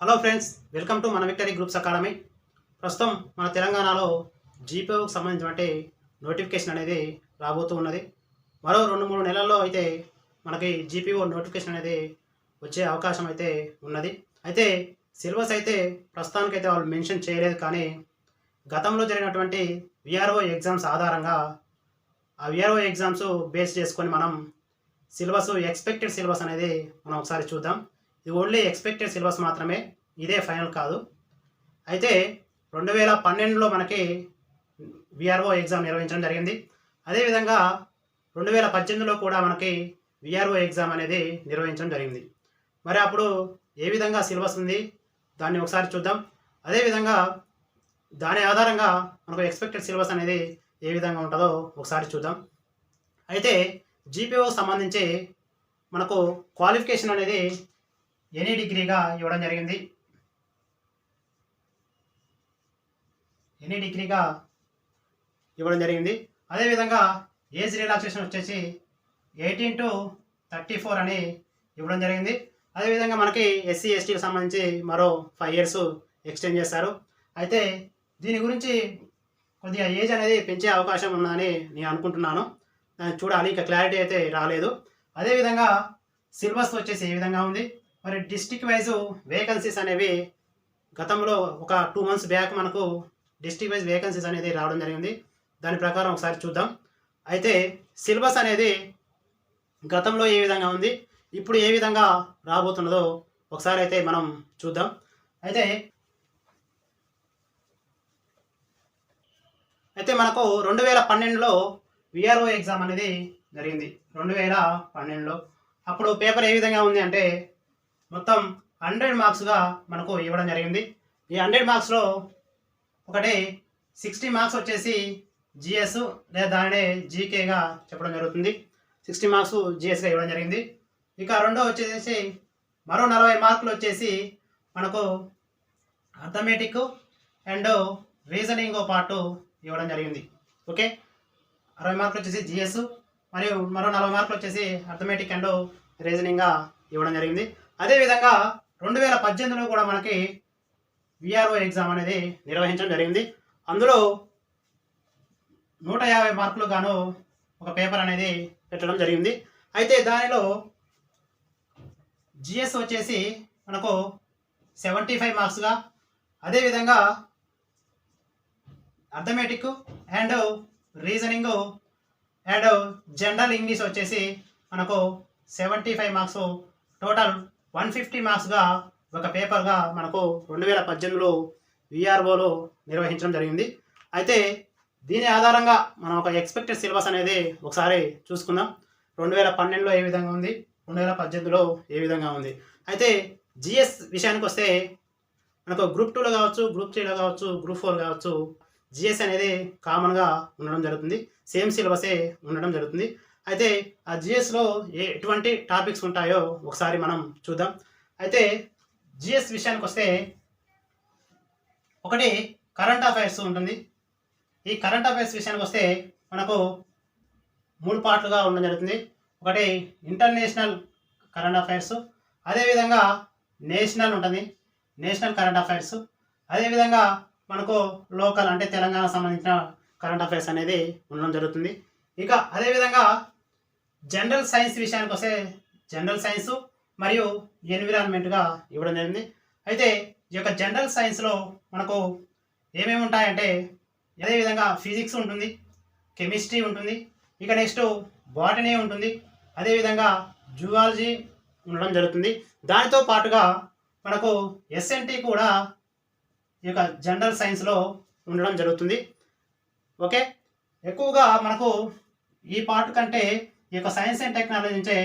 Hello friends, welcome to మన victory groups academy. ప్రస్తుతం మన తెలంగాణలో జీపీఓకి సంబంధించినటువంటి నోటిఫికేషన్ అనేది రాబోతూ ఉన్నది. మరో 2-3 నెలల్లో అయితే మనకి జీపీఓ నోటిఫికేషన్ అనేది వచ్చే అవకాశం అయితే ఉన్నది. అయితే సిలబస్ అయితే ప్రస్తుతానికైతే వాళ్ళు మెన్షన్ చేయలేదు, కానీ గతంలో జరిగినటువంటి విఆర్ఓ ఎగ్జామ్స్ ఆధారంగా ఆ విఆర్ఓ ఎగ్జామ్స్ బేస్ చేసుకొని మనం ఎక్స్పెక్టెడ్ సిలబస్ అనేది మనం ఒకసారి చూద్దాం. ఇది ఓన్లీ ఎక్స్పెక్టెడ్ సిలబస్ మాత్రమే, ఇదే ఫైనల్ కాదు. అయితే 2012లో మనకి విఆర్ఓ ఎగ్జామ్ నిర్వహించడం జరిగింది. అదేవిధంగా 2018లో కూడా మనకి విఆర్ఓ ఎగ్జామ్ అనేది నిర్వహించడం జరిగింది. మరి అప్పుడు ఏ విధంగా సిలబస్ ఉంది దాన్ని ఒకసారి చూద్దాం. అదేవిధంగా దాని ఆధారంగా మనకు ఎక్స్పెక్టెడ్ సిలబస్ అనేది ఏ విధంగా ఉంటుందో ఒకసారి చూద్దాం. అయితే జీపీఓకి సంబంధించి మనకు క్వాలిఫికేషన్ అనేది ఎనీ డిగ్రీగా ఇవ్వడం జరిగింది. అదేవిధంగా ఏజ్ రిలాక్సేషన్ వచ్చేసి 18 to 34 అని ఇవ్వడం జరిగింది. అదేవిధంగా మనకి ఎస్సీ ఎస్టీకి సంబంధించి మరో 5 years ఎక్స్టెండ్ చేశారు. అయితే దీని గురించి కొద్దిగా ఏజ్ అనేది పెంచే అవకాశం ఉందని నేను అనుకుంటున్నాను. చూడాలి, ఇక క్లారిటీ అయితే రాలేదు. అదేవిధంగా సిలబస్ వచ్చేసి ఏ విధంగా ఉంది, మరి డిస్ట్రిక్ట్ వైజ్ వేకెన్సీస్ అనేవి గతంలో ఒక 2 months బ్యాక్ మనకు డిస్ట్రిక్ట్ వైజ్ వేకెన్సీస్ అనేది రావడం జరిగింది. దాని ప్రకారం ఒకసారి చూద్దాం. అయితే సిలబస్ అనేది గతంలో ఏ విధంగా ఉంది, ఇప్పుడు ఏ విధంగా రాబోతున్నదో ఒకసారి అయితే మనం చూద్దాం. అయితే మనకు 2012లో విఆర్ఓ ఎగ్జామ్ అనేది జరిగింది. 2012లో అప్పుడు పేపర్ ఏ విధంగా ఉంది అంటే మొత్తం 100 మార్క్స్గా మనకు ఇవ్వడం జరిగింది. ఈ 100 మార్క్స్లో ఒకటి 60 మార్క్స్ వచ్చేసి జిఎస్ లేదా దానినే జీకేగా చెప్పడం జరుగుతుంది. 60 మార్క్స్ జిఎస్గా ఇవ్వడం జరిగింది. ఇక రెండో వచ్చేసి మరో 40 మార్కులు వచ్చేసి మనకు అర్థమెటిక్ అండ్ రీజనింగ్ పార్ట్ ఇవ్వడం జరిగింది. ఓకే, 60 మార్కులు వచ్చేసి జిఎస్ మరియు మరో 40 మార్కులు వచ్చేసి అర్థమెటిక్ అండ్ రీజనింగ్గా ఇవ్వడం జరిగింది. అదేవిధంగా 2018లో కూడా మనకి విఆర్ఓ ఎగ్జామ్ అనేది నిర్వహించడం జరిగింది. అందులో 150 మార్కులు గాను ఒక పేపర్ అనేది పెట్టడం జరిగింది. అయితే దానిలో జిఎస్ వచ్చేసి మనకు 75 మార్క్స్గా, అదేవిధంగా arithmetic and reasoning and general English వచ్చేసి మనకు 75 మార్క్స్, టోటల్ 150 మార్క్స్గా ఒక పేపర్గా మనకు 2018లో విఆర్ఓలో నిర్వహించడం జరిగింది. అయితే దీని ఆధారంగా మనం ఒక ఎక్స్పెక్టెడ్ సిలబస్ అనేది ఒకసారి చూసుకుందాం. 2012లో ఏ విధంగా ఉంది, 2018లో ఏ విధంగా ఉంది. అయితే జిఎస్ విషయానికి వస్తే మనకు గ్రూప్ 2లో కావచ్చు, గ్రూప్ 3లో కావచ్చు, గ్రూప్ 4 కావచ్చు, జిఎస్ అనేది కామన్గా ఉండడం జరుగుతుంది. సేమ్ సిలబసే ఉండడం జరుగుతుంది. అయితే ఆ జిఎస్లో ఎటువంటి టాపిక్స్ ఉంటాయో ఒకసారి మనం చూద్దాం. అయితే జిఎస్ విషయానికి వస్తే ఒకటి కరెంట్ అఫైర్స్ ఉంటుంది. ఈ కరెంట్ అఫైర్స్ విషయానికి వస్తే మనకు 3 పార్ట్లుగా ఉండడం జరుగుతుంది. ఒకటి ఇంటర్నేషనల్ కరెంట్ అఫైర్స్, అదేవిధంగా నేషనల్ ఉంటుంది, నేషనల్ కరెంట్ అఫైర్స్, అదేవిధంగా మనకు లోకల్ అంటే తెలంగాణకు సంబంధించిన కరెంట్ అఫైర్స్ అనేది ఉండడం జరుగుతుంది. ఇక అదేవిధంగా జనరల్ సైన్స్ విషయానికి వస్తే జనరల్ సైన్స్ మరియు ఎన్విరాన్మెంట్గా ఇవ్వడం జరిగింది. అయితే ఈ యొక్క జనరల్ సైన్స్లో మనకు ఏమేమి ఉంటాయంటే అదేవిధంగా ఫిజిక్స్ ఉంటుంది, కెమిస్ట్రీ ఉంటుంది, ఇక నెక్స్ట్ బాటనీ ఉంటుంది, అదేవిధంగా జువాలజీ ఉండడం జరుగుతుంది. దానితో పాటుగా మనకు ఎస్ఎన్టీ కూడా ఈ యొక్క జనరల్ సైన్స్లో ఉండడం జరుగుతుంది. ఓకే, ఎక్కువగా మనకు ఈ పార్ట్ కంటే ఈ యొక్క సైన్స్ అండ్ టెక్నాలజీ నుంచే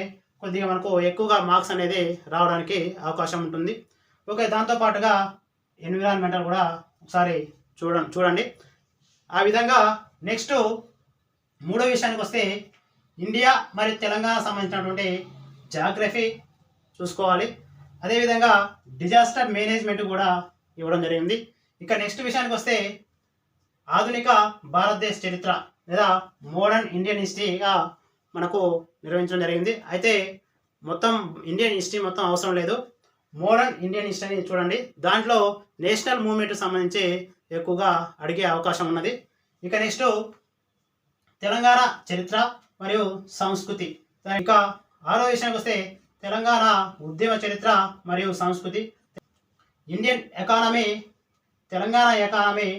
కొద్దిగా మనకు ఎక్కువగా మార్క్స్ అనేది రావడానికి అవకాశం ఉంటుంది. ఓకే, దాంతోపాటుగా ఎన్విరాన్మెంటల్ కూడా ఒకసారి చూడండి. ఆ విధంగా నెక్స్ట్ మూడో విషయానికి వస్తే ఇండియా మరియు తెలంగాణ సంబంధించినటువంటి జాగ్రఫీ చూసుకోవాలి. అదేవిధంగా డిజాస్టర్ మేనేజ్మెంట్ కూడా ఇవ్వడం జరిగింది. ఇక నెక్స్ట్ విషయానికి వస్తే ఆధునిక భారతదేశ చరిత్ర లేదా మోడర్న్ ఇండియన్ హిస్టరీగా మనకు నిర్వహించడం జరిగింది. అయితే మొత్తం ఇండియన్ హిస్టరీ మొత్తం అవసరం లేదు, మోడర్న్ ఇండియన్ హిస్టరీ చూడండి. దాంట్లో నేషనల్ మూవ్మెంట్ సంబంధించి ఎక్కువగా అడిగే అవకాశం ఉన్నది. ఇక నెక్స్ట్ తెలంగాణ చరిత్ర మరియు సంస్కృతి. ఇంకా 6వ విషయానికి వస్తే తెలంగాణ ఉద్యమ చరిత్ర మరియు సంస్కృతి, ఇండియన్ ఎకానమీ, తెలంగాణ ఎకానమీ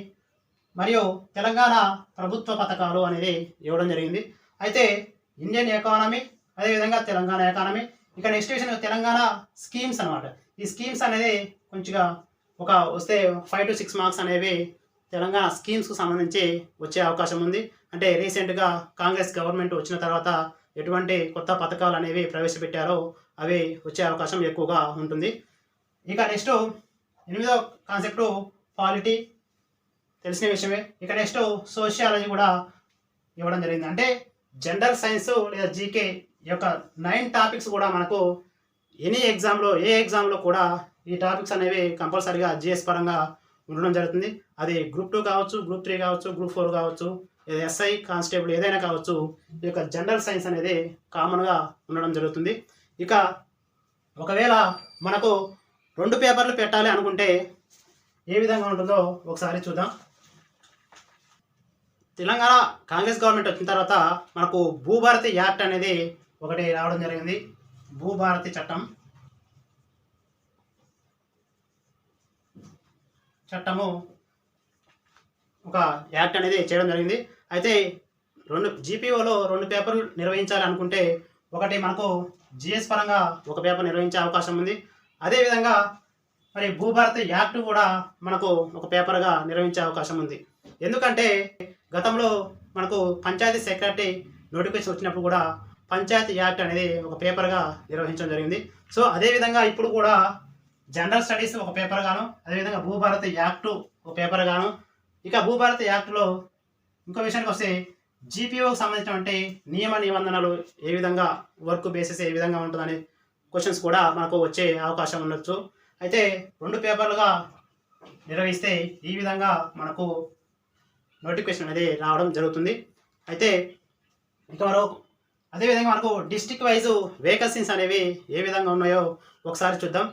మరియు తెలంగాణ ప్రభుత్వ పథకాలు అనేది ఇవ్వడం జరిగింది. అయితే ఇండియన్ ఎకానమీ అదేవిధంగా తెలంగాణ ఎకానమీ. ఇక నెక్స్ట్ విషయం తెలంగాణ స్కీమ్స్ అనమాట. ఈ స్కీమ్స్ అనేది కొంచెంగా ఒక వస్తే 5 to 6 మార్క్స్ అనేవి తెలంగాణ స్కీమ్స్కు సంబంధించి వచ్చే అవకాశం ఉంది. అంటే రీసెంట్గా కాంగ్రెస్ గవర్నమెంట్ వచ్చిన తర్వాత ఎటువంటి కొత్త పథకాలు అనేవి ప్రవేశపెట్టారో అవి వచ్చే అవకాశం ఎక్కువగా ఉంటుంది. ఇక నెక్స్ట్ 8వ కాన్సెప్టు పాలిటీ, తెలిసిన విషయమే. ఇక నెక్స్ట్ సోషియాలజీ కూడా ఇవ్వడం జరిగింది. అంటే జనరల్ సైన్స్ లేదా జీకే యొక్క 9 టాపిక్స్ కూడా మనకు ఏ ఎగ్జామ్లో కూడా ఈ టాపిక్స్ అనేవి కంపల్సరీగా జిఎస్ పరంగా ఉండడం జరుగుతుంది. అది గ్రూప్ 2 కావచ్చు, గ్రూప్ 3 కావచ్చు, గ్రూప్ 4 కావచ్చు, ఎస్ఐ కానిస్టేబుల్ ఏదైనా కావచ్చు. ఈ యొక్క జనరల్ సైన్స్ అనేది కామన్గా ఉండడం జరుగుతుంది. ఇక ఒకవేళ మనకు 2 పేపర్లు పెట్టాలి అనుకుంటే ఏ విధంగా ఉంటుందో ఒకసారి చూద్దాం. తెలంగాణ కాంగ్రెస్ గవర్నమెంట్ వచ్చిన తర్వాత మనకు భూభారతి యాక్ట్ అనేది ఒకటి రావడం జరిగింది. భూభారతి చట్టము ఒక యాక్ట్ అనేది చేయడం జరిగింది. అయితే జీపీఓలో 2 పేపర్లు నిర్వహించాలి అనుకుంటే ఒకటి మనకు జిఎస్ పరంగా ఒక పేపర్ నిర్వహించే అవకాశం ఉంది. అదేవిధంగా మరి భూభారతి యాక్ట్ కూడా మనకు ఒక పేపర్గా నిర్వహించే అవకాశం ఉంది. ఎందుకంటే గతంలో మనకు పంచాయతీ సెక్రటరీ నోటిఫికేషన్ వచ్చినప్పుడు కూడా పంచాయతీ యాక్ట్ అనేది ఒక పేపర్గా నిర్వహించడం జరిగింది. సో అదేవిధంగా ఇప్పుడు కూడా జనరల్ స్టడీస్ ఒక పేపర్ గాను, అదేవిధంగా భూభారతి యాక్ట్ ఒక పేపర్ గాను. ఇక భూభారతి యాక్ట్లో ఇంకో విషయానికి వస్తే జీపీఓకి సంబంధించినటువంటి నియమ నిబంధనలు ఏ విధంగా, వర్క్ బేసిస్ ఏ విధంగా ఉంటుందనే క్వశ్చన్స్ కూడా మనకు వచ్చే అవకాశం ఉండొచ్చు. అయితే 2 పేపర్లుగా నిర్వహిస్తే ఈ విధంగా మనకు నోటిఫికేషన్ అనేది రావడం జరుగుతుంది. అయితే ఇక అదేవిధంగా మనకు డిస్ట్రిక్ట్ వైజ్ వేకెన్సీస్ అనేవి ఏ విధంగా ఉన్నాయో ఒకసారి చూద్దాం.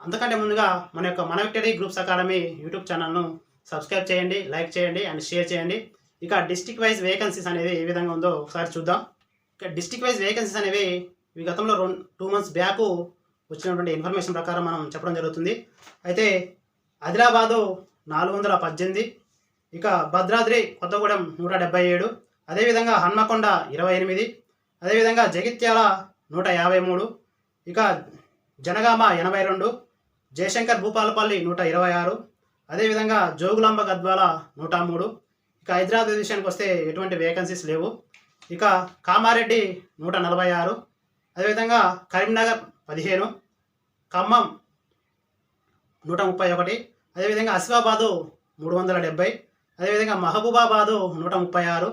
అంతకంటే ముందుగా మన విక్టరీ గ్రూప్స్ అకాడమీ యూట్యూబ్ ఛానల్ను సబ్స్క్రైబ్ చేయండి, లైక్ చేయండి అండ్ షేర్ చేయండి. ఇక డిస్ట్రిక్ట్ వైజ్ వేకెన్సీస్ అనేవి ఏ విధంగా ఉందో ఒకసారి చూద్దాం. ఇక డిస్ట్రిక్ట్ వైజ్ వేకెన్సీస్ అనేవి ఈ గతంలో 2 months బ్యాక్ వచ్చినటువంటి ఇన్ఫర్మేషన్ ప్రకారం మనం చెప్పడం జరుగుతుంది. అయితే ఆదిలాబాదు 418, ఇక భద్రాద్రి కొత్తగూడెం 177, అదేవిధంగా హన్మకొండ 28, అదేవిధంగా జగిత్యాల 153, ఇక జనగామ 82, జయశంకర్ భూపాలపల్లి 126, అదేవిధంగా జోగులాంబ గద్వాల 103. ఇక హైదరాబాద్ విషయానికి వస్తే ఎటువంటి వేకెన్సీస్ లేవు. ఇక కామారెడ్డి 146, అదేవిధంగా కరీంనగర్ 15, ఖమ్మం 131, అదేవిధంగా ఆసిఫాబాదు 370, అదేవిధంగా మహబూబాబాదు 136,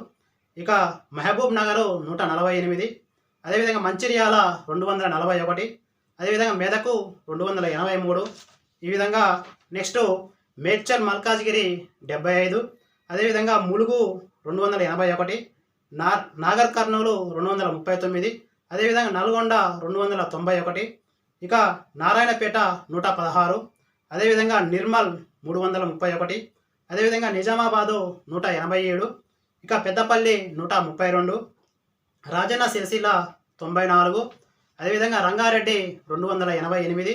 ఇక మహబూబ్ నగర్ 148, అదేవిధంగా మంచిర్యాల 241, అదేవిధంగా మెదకు 283. ఈ విధంగా నెక్స్ట్ మేడ్చల్ మల్కాజ్గిరి 75, అదేవిధంగా ములుగు 281, నాగర్ కర్నూలు 239, అదేవిధంగా నల్గొండ 291, ఇక నారాయణపేట 116, అదేవిధంగా నిర్మల్ 331, అదేవిధంగా నిజామాబాదు 187, ఇక పెద్దపల్లి 132, రాజన్న సిరిసిల్ల 94, అదేవిధంగా రంగారెడ్డి 288,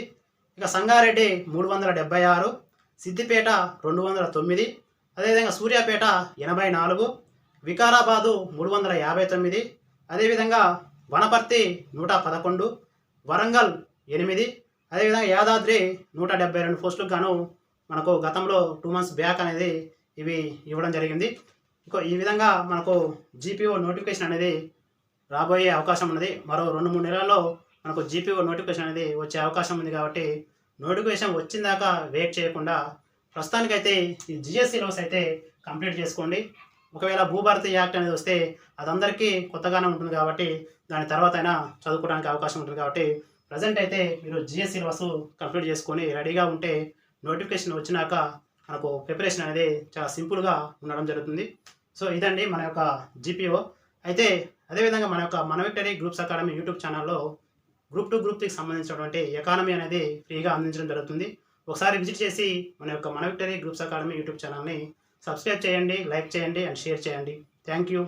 ఇక సంగారెడ్డి 376, సిద్దిపేట 209, అదేవిధంగా సూర్యాపేట 84, వికారాబాదు 359, అదేవిధంగా వనపర్తి 111, వరంగల్ 8, అదేవిధంగా యాదాద్రి 172 పోస్టులకు గాను మనకు గతంలో 2 months బ్యాక్ అనేది ఇవి ఇవ్వడం జరిగింది. ఇంకో ఈ విధంగా మనకు జీపీఓ నోటిఫికేషన్ అనేది రాబోయే అవకాశం ఉన్నది. మరో 2-3 నెలల్లో మనకు జీపీఓ నోటిఫికేషన్ అనేది వచ్చే అవకాశం ఉంది. కాబట్టి నోటిఫికేషన్ వచ్చిందాకా వెయిట్ చేయకుండా ప్రస్తుతానికైతే ఈ జిఎస్ సిలబస్ అయితే కంప్లీట్ చేసుకోండి. ఒకవేళ భూభారతి యాక్ట్ అనేది వస్తే అది అందరికీ కొత్తగానే ఉంటుంది కాబట్టి దాని తర్వాత అయినా చదువుకోవడానికి అవకాశం ఉంటుంది. కాబట్టి ప్రజెంట్ అయితే మీరు జిఎస్ సిలబస్ కంప్లీట్ చేసుకొని రెడీగా ఉంటే నోటిఫికేషన్ వచ్చినాక మనకు ప్రిపరేషన్ అనేది చాలా సింపుల్గా ఉండడం జరుగుతుంది. సో ఇదండి మన యొక్క జీపీఓ. అయితే అదేవిధంగా మన విక్టరీ గ్రూప్స్ అకాడమీ యూట్యూబ్ ఛానల్లో గ్రూప్ 2 గ్రూప్ 3కి సంబంధించినటువంటి ఎకానమీ అనేది ఫ్రీగా అందించడం జరుగుతుంది. ఒకసారి విజిట్ చేసి మన విక్టరీ గ్రూప్స్ అకాడమీ యూట్యూబ్ ఛానల్ని సబ్స్క్రైబ్ చేయండి, లైక్ చేయండి అండ్ షేర్ చేయండి. Thank you.